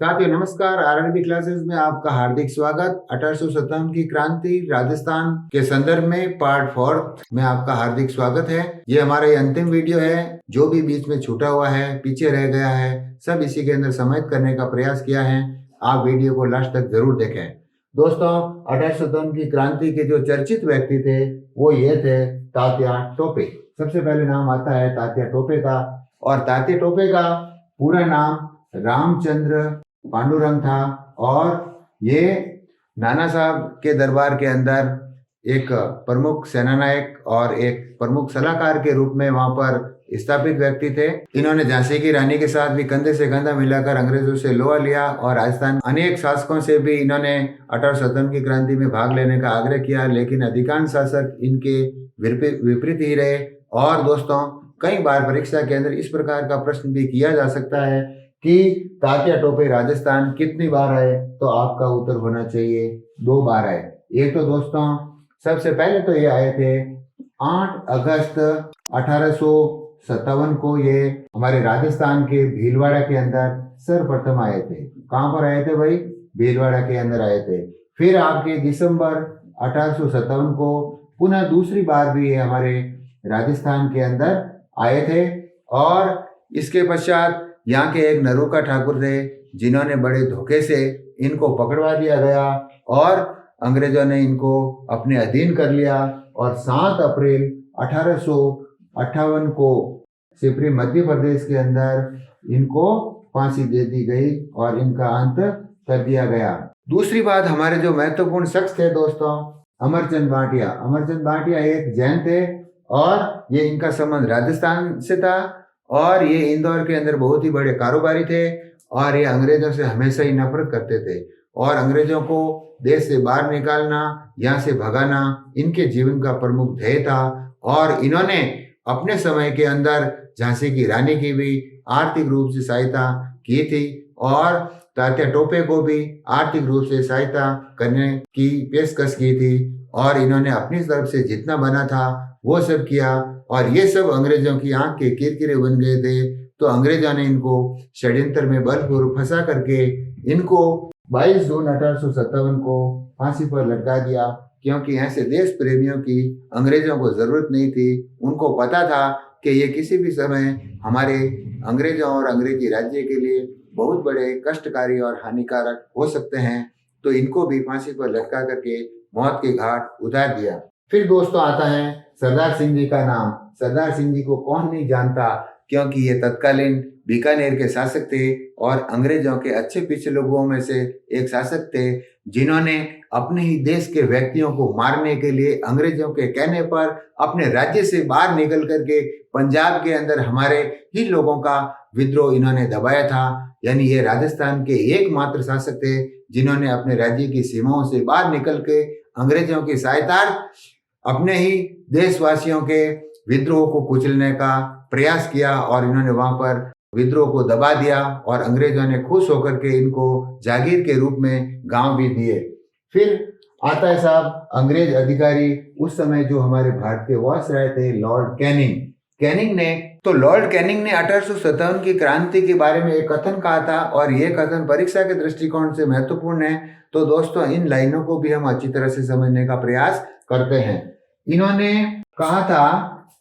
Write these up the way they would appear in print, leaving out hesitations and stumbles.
साथियों नमस्कार। RRB classes में आपका हार्दिक स्वागत। 1857 की क्रांति राजस्थान के संदर्भ में पार्ट 4 में आपका हार्दिक स्वागत है। ये हमारा अंतिम वीडियो है। जो भी बीच में छूटा हुआ है, पीछे रह गया है, सब इसी के अंदर समाहित करने का प्रयास किया है। आप वीडियो को लास्ट तक जरूर देखें। दोस्तों, 1857 की क्रांति के जो चर्चित व्यक्ति थे वो ये थे तात्या टोपे। सबसे पहले नाम आता है तात्या टोपे का, और तात्या टोपे का पूरा नाम रामचंद्र पांडुरंग था। और ये नाना साहब के दरबार के अंदर एक प्रमुख सेनानायक और एक प्रमुख सलाहकार के रूप में वहां पर स्थापित व्यक्ति थे। इन्होंने झांसी की रानी के साथ भी कंधे से कंधा मिलाकर अंग्रेजों से लोहा लिया, और राजस्थान अनेक शासकों से भी इन्होंने 1857 की क्रांति में भाग लेने का आग्रह किया, लेकिन अधिकांश शासक इनके विपरीत ही रहे। और दोस्तों, कई बार परीक्षा के अंदर इस प्रकार का प्रश्न भी किया जा सकता है कि तात्या टोपे राजस्थान कितनी बार आए, तो आपका उत्तर होना चाहिए 2 बार आए। एक तो दोस्तों सबसे पहले तो ये आए थे 8 अगस्त 1857 को। ये हमारे राजस्थान के भीलवाड़ा के अंदर सर्वप्रथम आए थे। कहाँ पर आए थे भाई? भीलवाड़ा के अंदर आए थे। फिर आपके दिसंबर 1857 को पुनः दूसरी बार भी ये हमारे राजस्थान के अंदर आए थे। और इसके पश्चात यहाँ के एक नरोका ठाकुर थे, जिन्होंने बड़े धोखे से इनको पकड़वा दिया गया और अंग्रेजों ने इनको अपने अधीन कर लिया। और 7 अप्रैल 1858 को सिपरी मध्य प्रदेश के अंदर इनको फांसी दे दी गई और इनका अंत कर दिया गया। दूसरी बात, हमारे जो महत्वपूर्ण शख्स थे दोस्तों, अमरचंद भाटिया। अमरचंद भाटिया एक जैन थे और ये इनका संबंध राजस्थान से था, और ये इंदौर के अंदर बहुत ही बड़े कारोबारी थे। और ये अंग्रेजों से हमेशा ही नफरत करते थे, और अंग्रेजों को देश से बाहर निकालना, यहाँ से भगाना इनके जीवन का प्रमुख ध्येय था। और इन्होंने अपने समय के अंदर झांसी की रानी की भी आर्थिक रूप से सहायता की थी, और तात्या टोपे को भी आर्थिक रूप से सहायता करने की पेशकश की थी। और इन्होंने अपनी तरफ से जितना बना था वो सब किया, और ये सब अंग्रेजों की आंख के किरकिरे बन गए थे। तो अंग्रेजों ने इनको षड्यंत्र में बलपूर्वक फंसा करके इनको 22 जून 1857 को फांसी पर लटका दिया, क्योंकि ऐसे देश प्रेमियों की अंग्रेजों को जरूरत नहीं थी। उनको पता था कि ये किसी भी समय हमारे अंग्रेजों और अंग्रेजी राज्य के लिए बहुत बड़े कष्टकारी और हानिकारक हो सकते हैं। तो इनको भी फांसी पर लटका करके मौत के घाट उतार दिया। फिर दोस्तों आता है सरदार सिंह जी का नाम। सरदार सिंह जी को कौन नहीं जानता, क्योंकि ये तत्कालीन बीकानेर के शासक थे और अंग्रेजों के अच्छे पिछले लोगों में से एक शासक थे, जिन्होंने अपने ही देश के व्यक्तियों को मारने के लिए अंग्रेजों के कहने पर अपने राज्य से बाहर निकल करके पंजाब के अंदर हमारे ही लोगों का विद्रोह इन्होंने दबाया था। यानी ये राजस्थान के एकमात्र शासक थे जिन्होंने अपने राज्य की सीमाओं से बाहर निकल के अंग्रेजों की सहायता अपने ही देशवासियों के विद्रोह को कुचलने का प्रयास किया, और इन्होंने वहां पर विद्रोह को दबा दिया, और अंग्रेजों ने खुश होकर के इनको जागीर के रूप में गांव भी दिए। फिर आता है साहब अंग्रेज अधिकारी उस समय जो हमारे भारत के वायसराय थे, लॉर्ड लॉर्ड कैनिंग ने 1857 की क्रांति के बारे में एक कथन कहा था, और यह कथन परीक्षा के दृष्टिकोण से महत्वपूर्ण है। तो दोस्तों, इन लाइनों को भी हम अच्छी तरह से समझने का प्रयास करते हैं। इन्होंने कहा था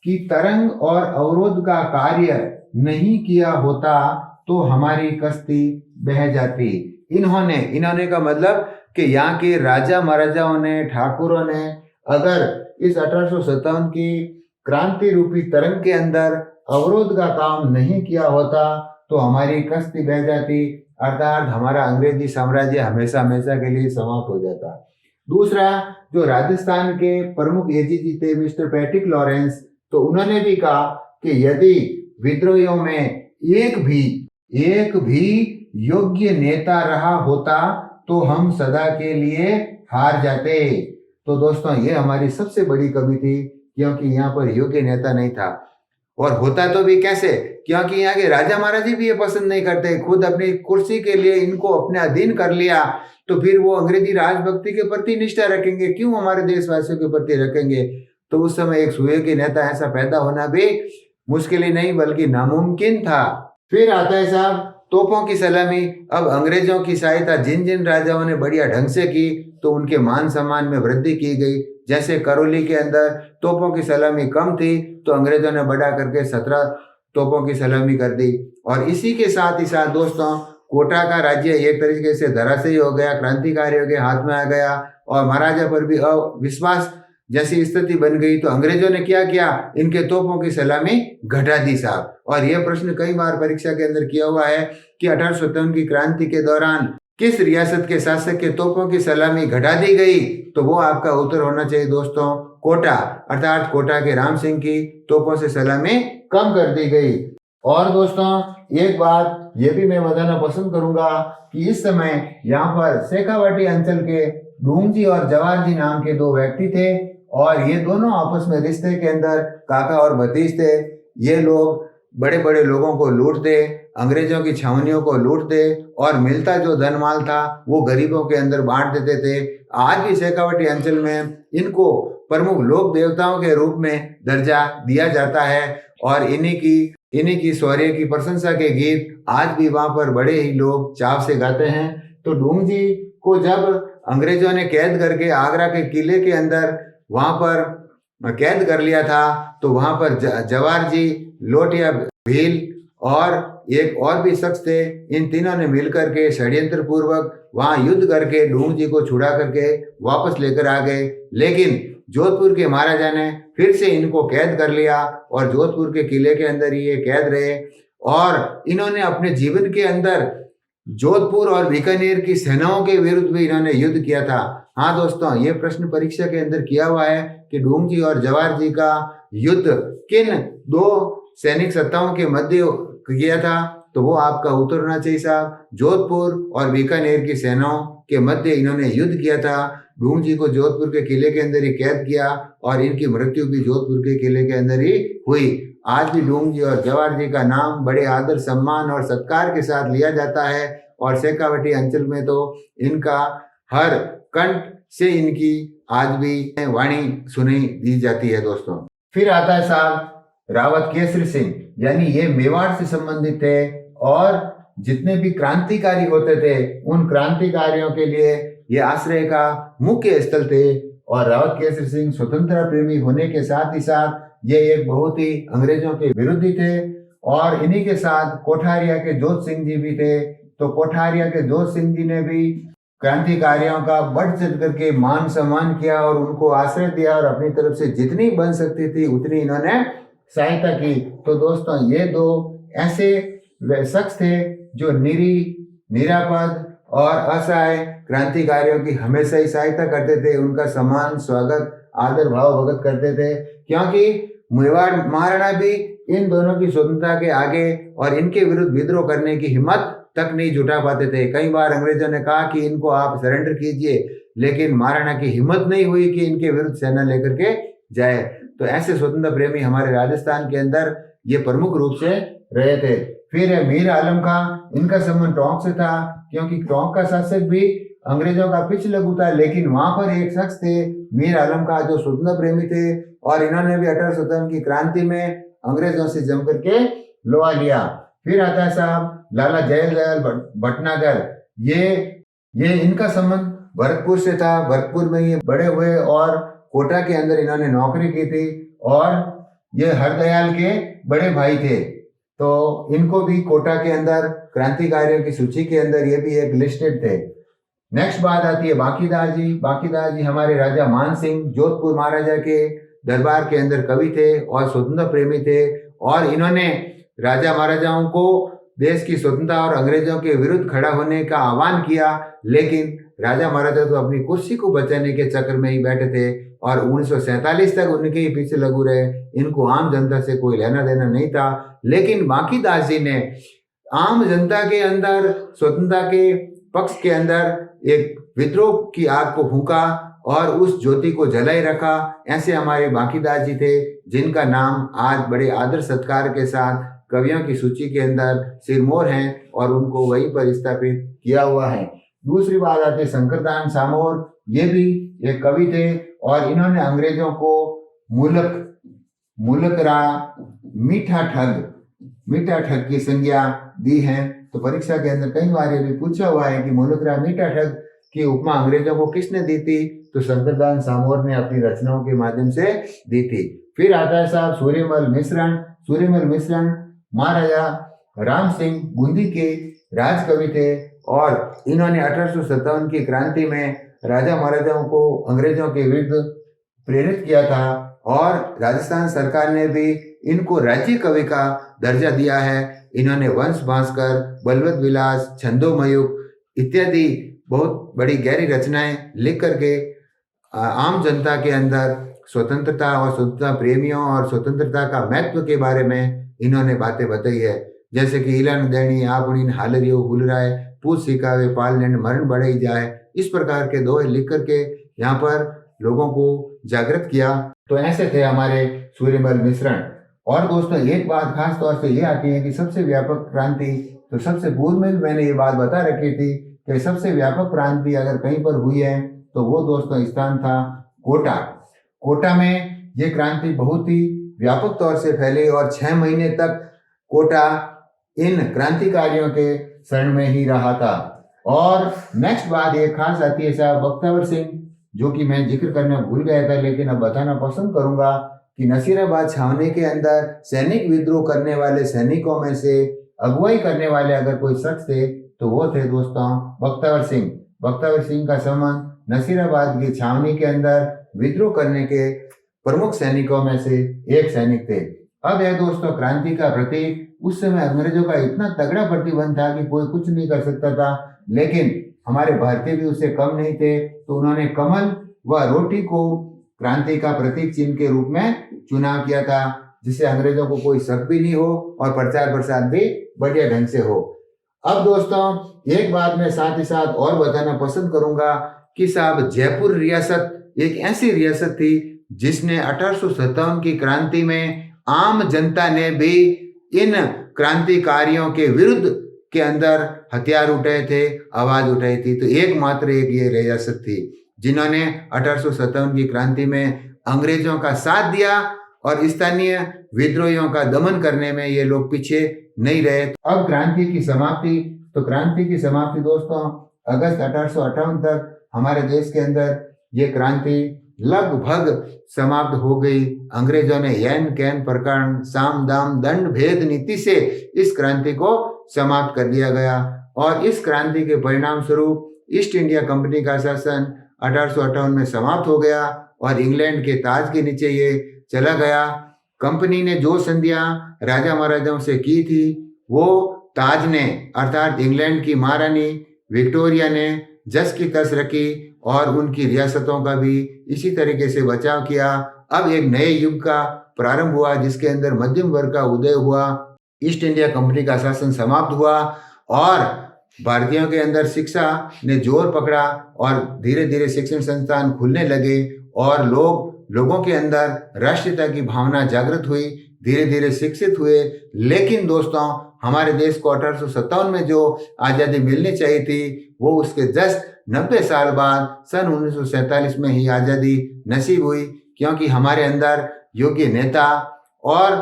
कि तरंग और अवरोध का कार्य नहीं किया होता तो हमारी कश्ती बह जाती। इन्होंने का मतलब कि यहाँ के राजा महाराजाओं ने, ठाकुरों ने अगर इस 1857 की क्रांति रूपी तरंग के अंदर अवरोध का काम नहीं किया होता तो हमारी कश्ती बह जाती, अर्थात हमारा अंग्रेजी साम्राज्य हमेशा हमेशा के लिए समाप्त हो जाता। दूसरा, जो राजस्थान के प्रमुख एजीजी थे मिस्टर पैट्रिक लॉरेंस, तो उन्होंने भी कहा कि यदि विद्रोहियों में एक भी योग्य नेता रहा होता तो हम सदा के लिए हार जाते। तो दोस्तों, ये हमारी सबसे बड़ी कमी थी, क्योंकि यहाँ पर योग्य नेता नहीं था। और होता तो भी कैसे, क्योंकि यहाँ के राजा महाराजा भी ये पसंद नहीं करते। खुद अपनी कुर्सी के लिए इनको अपने अधीन कर लिया, तो फिर वो अंग्रेजी राजभक्ति के प्रति निष्ठा रखेंगे, क्यों हमारे देशवासियों के प्रति रखेंगे। तो उस समय एक सुयोग्य नेता ऐसा पैदा होना भी मुश्किल ही नहीं बल्कि नामुमकिन था। फिर आता है साहब तोपों की सलामी अब अंग्रेजों की सहायता जिन जिन राजाओं ने बढ़िया ढंग से की तो उनके मान सम्मान में वृद्धि की गई। जैसे करौली के अंदर तोपों की सलामी कम थी तो अंग्रेजों ने बढ़ा करके 17 तोपों की सलामी कर दी। और इसी के साथ ही साथ दोस्तों कोटा का राज्य एक तरीके से धराशायी हो गया, क्रांतिकारियों के हाथ में आ गया और महाराजा पर भी अविश्वास जैसी स्थिति बन गई। तो अंग्रेजों ने क्या किया, इनके तोपों की सलामी घटा दी साहब। और यह प्रश्न कई बार परीक्षा के अंदर किया हुआ है कि 1857 की क्रांति के दौरान किस रियासत के शासक के तोपों की सलामी घटा दी गई, तो वो आपका उत्तर होना चाहिए दोस्तों कोटा, अर्थात कोटा के राम सिंह की तोपों से सलामी कम कर दी गई। और दोस्तों एक बात ये भी मैं बताना पसंद करूंगा कि इस समय यहाँ पर शेखावाटी अंचल के ढूंगजी और जवाहर जी नाम के दो व्यक्ति थे और ये दोनों आपस में रिश्ते के अंदर काका और भतीज थे। ये लोग बड़े बड़े लोगों को लूटते, अंग्रेजों की छावनियों को लूटते और मिलता जो धन माल था वो गरीबों के अंदर बांट देते थे। आज भी शेखावाटी अंचल में इनको प्रमुख लोक देवताओं के रूप में दर्जा दिया जाता है और इन्हीं की शौर्य की प्रशंसा के गीत आज भी वहां पर बड़े ही लोग चाव से गाते हैं। तो ढूंगजी को जब अंग्रेजों ने कैद करके आगरा के किले के अंदर वहां पर कैद कर लिया था तो वहां पर जवाहर जी, लोटिया भील और एक और भी शख्स थे, इन तीनों ने मिलकर के षड्यंत्र पूर्वक वहां युद्ध करके ढूंगजी को छुड़ा करके वापस लेकर आ गए। लेकिन जोधपुर के महाराजा ने फिर से इनको कैद कर लिया और जोधपुर के किले के अंदर ही ये कैद रहे और इन्होंने अपने जीवन के अंदर जोधपुर और बीकानेर की सेनाओं के विरुद्ध भी इन्होंने युद्ध किया था। हाँ दोस्तों, ये प्रश्न परीक्षा के अंदर किया हुआ है कि ढूंगजी और जवाहर जी का युद्ध किन दो सैनिक सत्ताओं के मध्य किया था, तो वो आपका उत्तर होना चाहिए साहब जोधपुर और बीकानेर की सेनाओं के मध्य इन्होंने युद्ध किया था। ढूंगजी को जोधपुर के किले के अंदर ही कैद किया और इनकी मृत्यु भी जोधपुर के किले के अंदर ही हुई। आज भी ढूंगजी और जवाहर जी का नाम बड़े आदर सम्मान और सत्कार के साथ लिया जाता है और शेखावाटी अंचल में तो इनका हर कंठ से इनकी आज भी वाणी सुनी दी जाती है दोस्तों। फिर आता है साहब रावत केसरी सिंह, यानी ये मेवाड़ से संबंधित थे और जितने भी क्रांतिकारी होते थे उन क्रांतिकारियों के लिए ये आश्रय का मुख्य स्थल थे। और रावत केसरी सिंह स्वतंत्रता प्रेमी होने के साथ ही साथ ये एक बहुत ही अंग्रेजों के विरोधी थे और इन्हीं के साथ कोठारिया के जोध सिंह जी भी थे। तो कोठारिया के जोध सिंह जी ने भी क्रांतिकारियों का बढ़ चढ़ करके मान सम्मान किया और उनको आश्रय दिया और अपनी तरफ से जितनी बन सकती थी उतनी इन्होंने सहायता की। तो दोस्तों ये दो ऐसे शख्स थे जो निरापद और असहाय क्रांतिकारियों की हमेशा ही सहायता करते थे, उनका सम्मान स्वागत आदर भाव भगत करते थे, क्योंकि मेवाड़ महाराणा भी इन दोनों की स्वतंत्रता के आगे और इनके विरुद्ध विद्रोह करने की हिम्मत तक नहीं जुटा पाते थे। कई बार अंग्रेजों ने कहा कि इनको आप सरेंडर कीजिए, लेकिन महाराणा की हिम्मत नहीं हुई कि इनके विरुद्ध सेना लेकर के जाए। तो ऐसे स्वतंत्र प्रेमी हमारे राजस्थान के अंदर ये प्रमुख रूप से रहे थे। फिर है मीर आलम खां, इनका संबंध टोंक से था क्योंकि टोंक का शासक भी अंग्रेजों का पिछ लघु था, लेकिन वहां पर एक शख्स थे मीर आलम खां जो स्वतंत्र प्रेमी थे और इन्होंने भी 1857 की क्रांति में अंग्रेजों से जम करके लोहा लिया। फिर आता है साहब लाला जयदयाल भटनागर, ये इनका संबंध भरतपुर से था। भरतपुर में ये बड़े हुए और कोटा के अंदर इन्होंने नौकरी की थी और ये हरदयाल के बड़े भाई थे। तो इनको भी कोटा के अंदर क्रांतिकारियों की सूची के अंदर ये भी एक लिस्टेड थे। नेक्स्ट बात आती है बांकीदार जी। बांकीदार जी हमारे राजा मान सिंह जोधपुर महाराजा के दरबार के अंदर कवि थे और स्वतंत्रता प्रेमी थे और इन्होंने राजा महाराजाओं को देश की स्वतंत्रता और अंग्रेजों के विरुद्ध खड़ा होने का आह्वान किया, लेकिन राजा महाराजा तो अपनी कुर्सी को बचाने के चक्कर में ही बैठे थे और 1947 तक उनके ही पीछे लगू रहे। इनको आम जनता से कोई लेना देना नहीं था। लेकिन बांकीदास जी ने आम जनता के अंदर स्वतंत्रता के पक्ष के अंदर एक विद्रोह की आग को फूंका और उस ज्योति को जलाए रखा। ऐसे हमारे बांकीदास जी थे जिनका नाम आज बड़े आदर सत्कार के साथ कवियों की सूची के अंदर सिरमौर हैं और उनको वहीं पर स्थापित किया हुआ है। दूसरी बात आती है शंकरदान सामोर, ये भी एक कवि थे और इन्होंने अंग्रेजों को मूलक मीठा ठग की संज्ञा दी है। तो परीक्षा के अंदर कई बार ये भी पूछा हुआ है कि मोनोग्राम मीठा ठग की उपमा अंग्रेजों को किसने दी थी, तो शंकरदास सामोर ने अपनी रचनाओं के माध्यम से दी थी। फिर आता है साहब सूर्यमल मिश्रण। सूर्यमल मिश्रण महाराजा राम सिंह बूंदी के राजकवि थे और इन्होंने 1857 की क्रांति में राजा महाराजाओं को अंग्रेजों के विरुद्ध प्रेरित किया था और राजस्थान सरकार ने भी इनको राज्य कवि का दर्जा दिया है। इन्होंने वंश भास्कर, बलवंत विलास, छंदोमयुग इत्यादि बहुत बड़ी गहरी रचनाएं लिख करके आम जनता के अंदर स्वतंत्रता और स्वतंत्रता प्रेमियों और स्वतंत्रता का महत्व के बारे में इन्होंने बातें बताई है। जैसे कि इलन देनी आपनी हालरियो हुलराय पूछ सिखावे पालने मरण बढ़ाई जाए, इस प्रकार के दोहे लिख करके यहाँ पर लोगों को जागृत किया। तो ऐसे थे हमारे सूर्यमल मिश्रण। और दोस्तों एक बात खास तौर से ये आती है कि सबसे व्यापक क्रांति, तो सबसे पूर्व में मैंने ये बात बता रखी थी कि सबसे व्यापक क्रांति अगर कहीं पर हुई है तो वो दोस्तों स्थान था कोटा। कोटा में ये क्रांति बहुत ही व्यापक तौर से फैली और 6 महीने तक कोटा इन क्रांतिकारियों के शरण में ही रहा था। और नेक्स्ट बात ये खास आती है साहब बख्तावर सिंह, जो कि मैं जिक्र करना भूल गया था लेकिन अब बताना पसंद करूंगा कि नसीराबाद छावनी के अंदर सैनिक विद्रोह करने वाले सैनिकों में से अगुवाई करने वाले अगर कोई शख्स थे तो वो थे दोस्तों बख्तावर सिंह। बख्तावर सिंह का संबंध नसीराबाद की छावनी के अंदर विद्रोह करने के प्रमुख सैनिकों में से एक सैनिक थे। अब है दोस्तों क्रांति का प्रतीक। उस समय अंग्रेजों का इतना तगड़ा प्रतिबंध था कि कोई कुछ नहीं कर सकता था, लेकिन हमारे भारतीय भी उससे कम नहीं थे। तो उन्होंने कमल व रोटी को क्रांति का प्रतीक चिन्ह के रूप में चुनाव किया था, जिससे अंग्रेजों को कोई शक भी नहीं हो और प्रचार प्रसार भी बढ़िया ढंग से हो। अब दोस्तों एक बात मैं साथ ही साथ और बताना पसंद करूंगा कि साहब जयपुर रियासत एक ऐसी रियासत थी जिसने 1857 की क्रांति में आम जनता ने भी इन क्रांतिकारियों के विरुद्ध के अंदर हथियार उठाए थे, आवाज उठाई थी। तो एकमात्र एक ये रियासत थी जिन्होंने 1857 की क्रांति में अंग्रेजों का साथ दिया और स्थानीय विद्रोहियों का दमन करने में ये लोग पीछे नहीं रहे। अब क्रांति की समाप्ति, तो क्रांति की समाप्ति दोस्तों अगस्त 1858 तक हमारे देश के अंदर ये क्रांति लगभग समाप्त हो गई। अंग्रेजों ने यैन कैन प्रकरण साम दाम दंड भेद नीति से इस क्रांति को समाप्त कर दिया गया और इस क्रांति के परिणाम स्वरूप ईस्ट इंडिया कंपनी का शासन 1858 में समाप्त हो गया और इंग्लैंड के ताज के नीचे ये चला गया। कंपनी ने जो संधियां राजा महाराजाओं से की थी वो ताज ने अर्थात इंग्लैंड की महारानी विक्टोरिया ने जस की तस रखी और उनकी रियासतों का भी इसी तरीके से बचाव किया। अब एक नए युग का प्रारंभ हुआ जिसके अंदर मध्यम वर्ग का उदय हुआ। ईस्ट इंडिया कंपनी का शासन समाप्त हुआ और भारतीयों के अंदर शिक्षा ने जोर पकड़ा और धीरे धीरे शिक्षण संस्थान खुलने लगे और लोगों के अंदर राष्ट्रीयता की भावना जागृत हुई, धीरे धीरे शिक्षित हुए। लेकिन दोस्तों हमारे देश को 1857 में जो आज़ादी मिलनी चाहिए थी वो उसके जस्ट 90 साल बाद सन 1947 में ही आज़ादी नसीब हुई, क्योंकि हमारे अंदर योग्य नेता और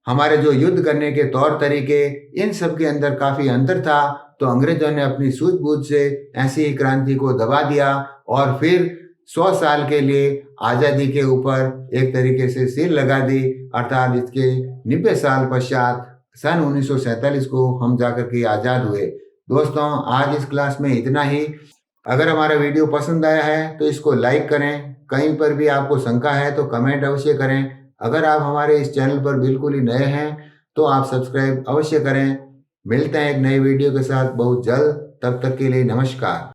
हमारे जो युद्ध करने के तौर तरीके इन सब के अंदर काफ़ी अंतर था। तो अंग्रेजों ने अपनी सूझबूझ से ऐसी ही क्रांति को दबा दिया और फिर 100 साल के लिए आज़ादी के ऊपर एक तरीके से सील लगा दी, अर्थात इसके 90 साल पश्चात सन 1947 को हम जाकर के आज़ाद हुए। दोस्तों आज इस क्लास में इतना ही। अगर हमारा वीडियो पसंद आया है तो इसको लाइक करें, कहीं पर भी आपको शंका है तो कमेंट अवश्य करें। अगर आप हमारे इस चैनल पर बिल्कुल ही नए हैं तो आप सब्सक्राइब अवश्य करें। मिलते हैं एक नए वीडियो के साथ बहुत जल्द, तब तक के लिए नमस्कार।